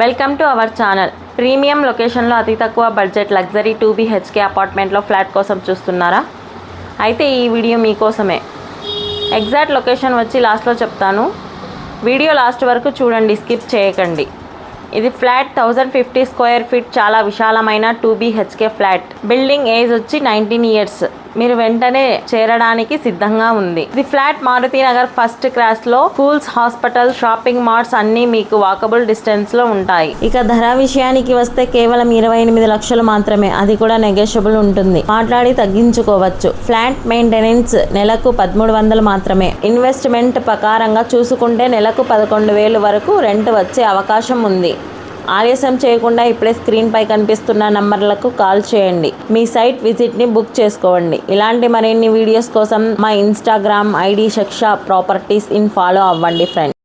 Welcome to our channel. Premium లొకేషన్లో అతి తక్కువ బడ్జెట్ లగ్జరీ 2BHK అపార్ట్మెంట్లో ఫ్లాట్ కోసం చూస్తున్నారా? అయితే ఈ వీడియో మీకోసమే. ఎగ్జాక్ట్ లొకేషన్ వచ్చి లాస్ట్లో చెప్తాను. వీడియో లాస్ట్ వరకు చూడండి, స్కిప్ చేయకండి. ఇది ఫ్లాట్ 1050 స్క్వేర్ ఫీట్, చాలా విశాలమైన 2BHK ఫ్లాట్. బిల్డింగ్ ఏజ్ వచ్చి 19 ఇయర్స్. మీరు వెంటనే చేరడానికి సిద్ధంగా ఉంది. ఇది ఫ్లాట్ మారుతినగర్ ఫస్ట్ క్రాస్ లో. స్కూల్స్, హాస్పిటల్, షాపింగ్ మాల్స్ అన్ని మీకు వాకబుల్ డిస్టెన్స్ లో ఉంటాయి. ఇక ధర విషయానికి వస్తే కేవలం 28 లక్షలు మాత్రమే, అది కూడా నెగోషియబుల్ ఉంటుంది. మాట్లాడి తగ్గించుకోవచ్చు. ఫ్లాట్ మెయింటెనెన్స్ నెలకు 1300 మాత్రమే. ఇన్వెస్ట్మెంట్ ప్రకారంగా చూసుకుంటే నెలకు 11,000 వరకు రెంట్ వచ్చే అవకాశం ఉంది. ఆలస్యం చేయకుండా ఇప్పుడే స్క్రీన్ పై కనిపిస్తున్న నంబర్లకు కాల్ చేయండి. మీ సైట్ విజిట్ ని బుక్ చేసుకోండి. ఇలాంటి మరిన్ని వీడియోస్ కోసం మా ఇన్స్టాగ్రామ్ ఐడి శిక్ష ప్రాపర్టీస్ ఇన్ ఫాలో అవ్వండి ఫ్రెండ్స్.